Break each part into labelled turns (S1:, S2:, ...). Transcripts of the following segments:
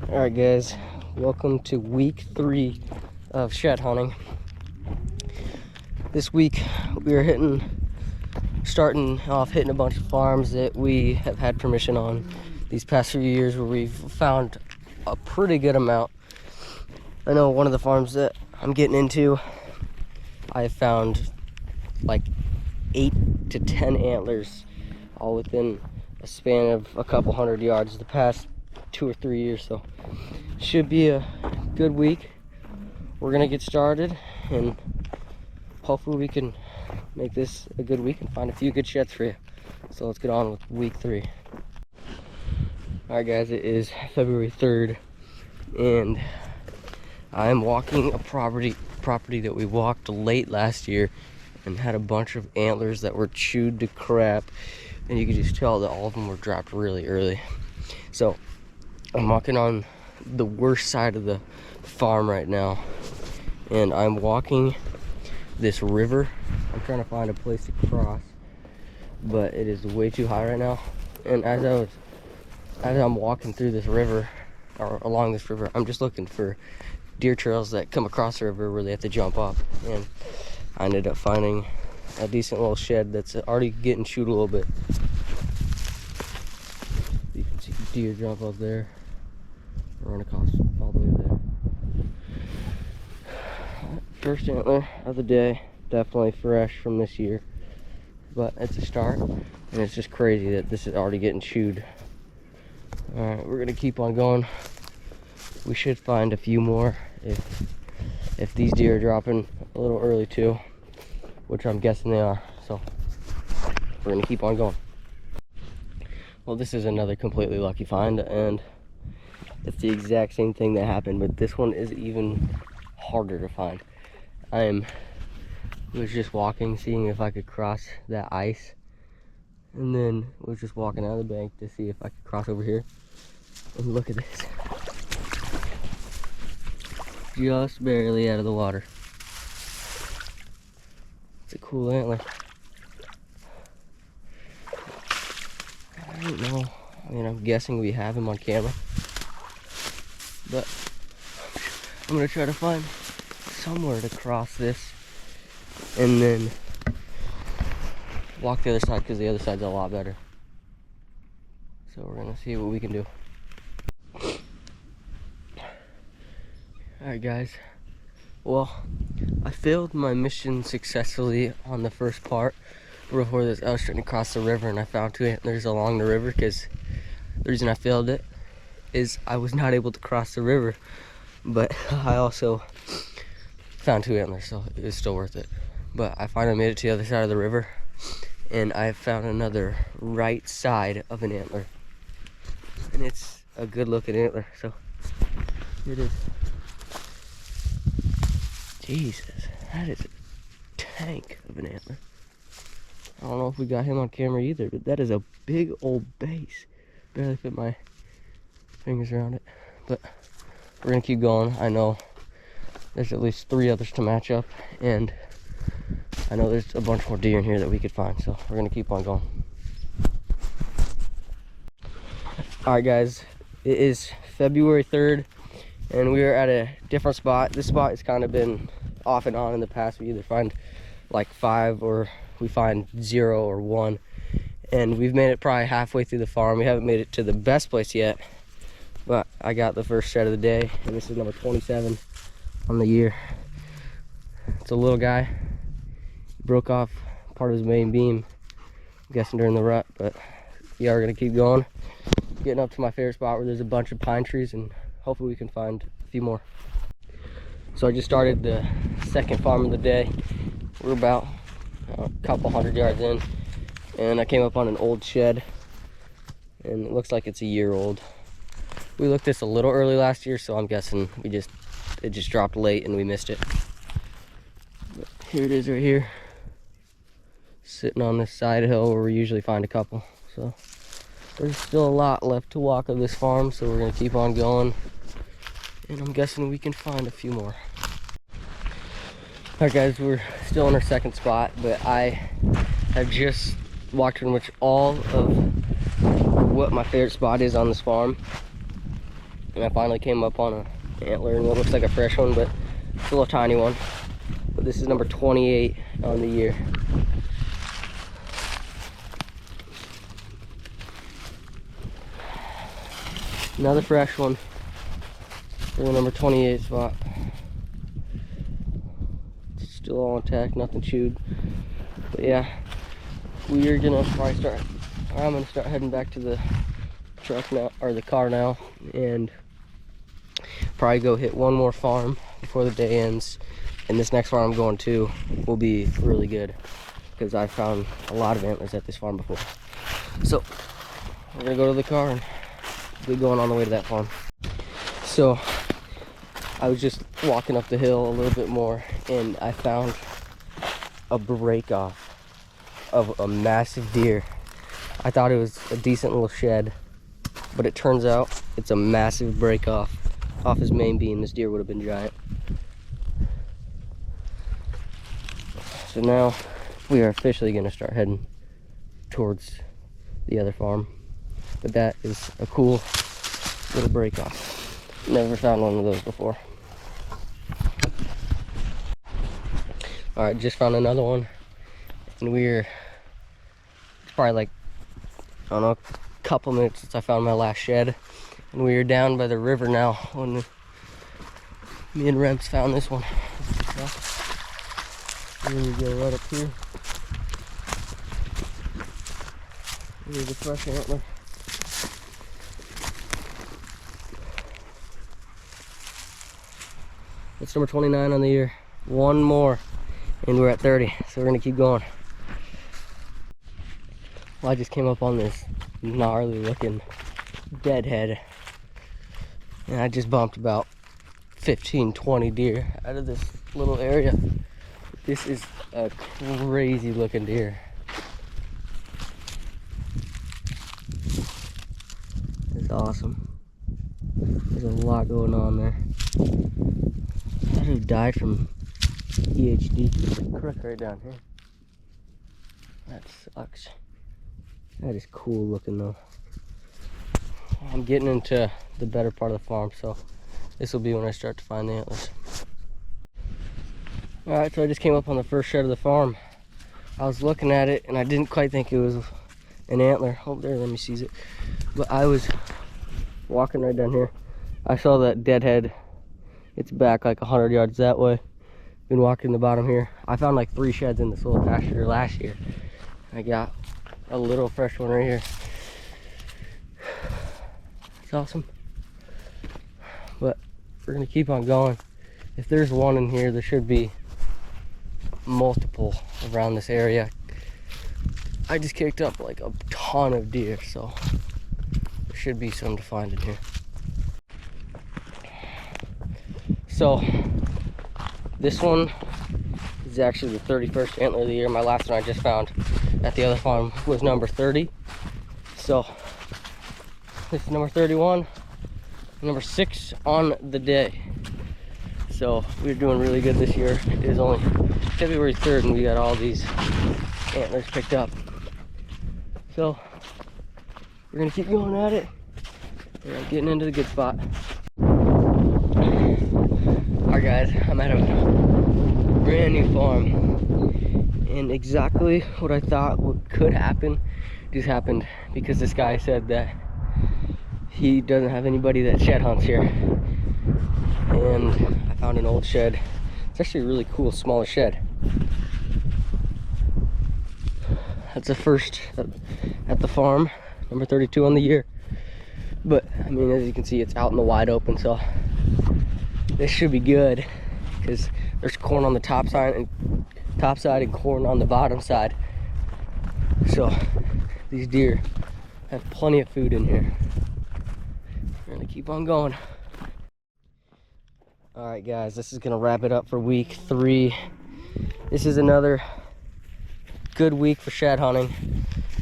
S1: All right, guys, welcome to week 3 of shed hunting. This week we are starting off hitting a bunch of farms that we have had permission on these past few years, where we've found a pretty good amount. I know one of the farms that I'm getting into, I found like 8 to 10 antlers all within a span of a couple hundred yards the past 2 or 3 years. So should be a good week. We're gonna get started and hopefully we can make this a good week and find a few good sheds for you. So let's get on with week 3. All right, guys, it is February 3rd and I'm walking a property that we walked late last year and had a bunch of antlers that were chewed to crap, and you could just tell that all of them were dropped really early. So I'm walking on the worst side of the farm right now, and I'm walking this river. I'm trying to find a place to cross, but it is way too high right now. And as I'm walking through this river, or along this river, I'm just looking for deer trails that come across the river where they have to jump up, and I ended up finding a decent little shed that's already getting chewed a little bit. You can see deer jump up there, run across all the way there. First antler of the day, definitely fresh from this year, but it's a start, and it's just crazy that this is already getting chewed. All right, we're gonna keep on going. We should find a few more if these deer are dropping a little early too, which I'm guessing they are. So we're gonna keep on going. Well, this is another completely lucky find, and it's the exact same thing that happened, but this one is even harder to find. Was just walking, seeing if I could cross that ice, and then was just walking out of the bank to see if I could cross over here. And look at this. Just barely out of the water. It's a cool antler. I don't know. I mean, I'm guessing we have him on camera, but I'm gonna try to find somewhere to cross this and then walk the other side, because the other side's a lot better. So we're gonna see what we can do. Alright, guys, well, I failed my mission successfully on the first part. Before this, I was trying to cross the river and I found 2 antlers along the river, because the reason I failed it is I was not able to cross the river, but I also found 2 antlers, so it was still worth it. But I finally made it to the other side of the river, and I found another right side of an antler, and it's a good looking antler. So here it is. Jesus, that is a tank of an antler. I don't know if we got him on camera either, but that is a big old base. Barely fit my fingers around it, but we're gonna keep going. I know there's at least 3 others to match up, and I know there's a bunch more deer in here that we could find, so we're gonna keep on going. All right, guys, it is February 3rd, and we are at a different spot. This spot has kind of been off and on in the past. We either find like 5 or we find 0 or 1, and we've made it probably halfway through the farm. We haven't made it to the best place yet, but I got the first shed of the day, and this is number 27 on the year. It's a little guy. He broke off part of his main beam, I'm guessing during the rut, but yeah, we're gonna keep going, getting up to my favorite spot where there's a bunch of pine trees, and hopefully we can find a few more. So I just started the second farm of the day. We're about a couple hundred yards in, and I came up on an old shed, and it looks like it's a year old. We looked this a little early last year, so I'm guessing it just dropped late and we missed it. But here it is right here, sitting on this side hill where we usually find a couple. So there's still a lot left to walk of this farm, so we're gonna keep on going, and I'm guessing we can find a few more. All right, guys, we're still in our second spot, but I have just walked pretty much all of what my favorite spot is on this farm. and I finally came up on an antler and what looks like a fresh one, but it's a little tiny one. But this is number 28 on the year. Another fresh one for the number 28 spot. It's still all intact, nothing chewed. But yeah, we're gonna probably start, or I'm gonna start heading back to the truck now, or the car now, and probably go hit one more farm before the day ends. And this next farm I'm going to will be really good because I found a lot of antlers at this farm before. So we're gonna go to the car and get going on the way to that farm. So I was just walking up the hill a little bit more and I found a break off of a massive deer. I thought it was a decent little shed, but it turns out it's a massive break off his main beam. This deer would have been giant. So now we are officially going to start heading towards the other farm. But that is a cool little break off. Never found one of those before. Alright, just found another one. And it's probably like, I don't know, a couple minutes since I found my last shed. And we are down by the river now when me and Rems found this one. And then we go right up here. Here's a fresh antler. It's number 29 on the year. One more, and we're at 30. So we're gonna keep going. Well, I just came up on this gnarly looking deadhead, and I just bumped about 15-20 deer out of this little area. This is a crazy looking deer. It's awesome. There's a lot going on there. I thought it died from EHD. Crook right down here. That sucks. That is cool looking though. I'm getting into the better part of the farm, so this will be when I start to find the antlers. Alright, so I just came up on the first shed of the farm. I was looking at it and I didn't quite think it was an antler. Oh, there, let me seize it. But I was walking right down here. I saw that deadhead. It's back like 100 yards that way. Been walking the bottom here. I found like 3 sheds in this little pasture last year. I got a little fresh one right here. It's awesome. But we're gonna keep on going. If there's one in here, there should be multiple around this area. I just kicked up like a ton of deer, so there should be some to find in here. So this one is actually the 31st antler of the year. My last one I just found at the other farm was number 30. So this is number 31, number 6 on the day. So we're doing really good this year. It is only February 3rd and we got all these antlers picked up. So we're gonna keep going at it. We're getting into the good spot. Alright guys, I'm at a brand new farm, and exactly what I thought could happen just happened, because this guy said that he doesn't have anybody that shed hunts here. And I found an old shed. It's actually a really cool small shed. That's the first at the farm, number 32 on the year. But I mean, as you can see, it's out in the wide open, so this should be good because there's corn on the top side and corn on the bottom side. So these deer have plenty of food in here. We're gonna keep on going. All right guys, this is gonna wrap it up for week 3. This is another good week for shad hunting.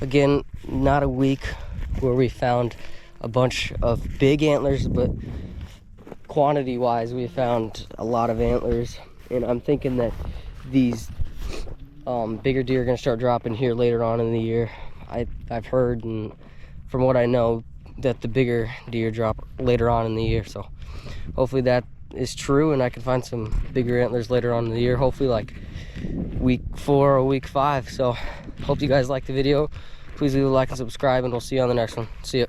S1: Again, not a week where we found a bunch of big antlers, but quantity wise we found a lot of antlers, and I'm thinking that these bigger deer are gonna start dropping here later on in the year. I've heard, and from what I know, that the bigger deer drop later on in the year. So hopefully that is true, and I can find some bigger antlers later on in the year, hopefully like week 4 or week 5. So hope you guys liked the video. Please leave a like and subscribe, and we'll see you on the next one. See ya.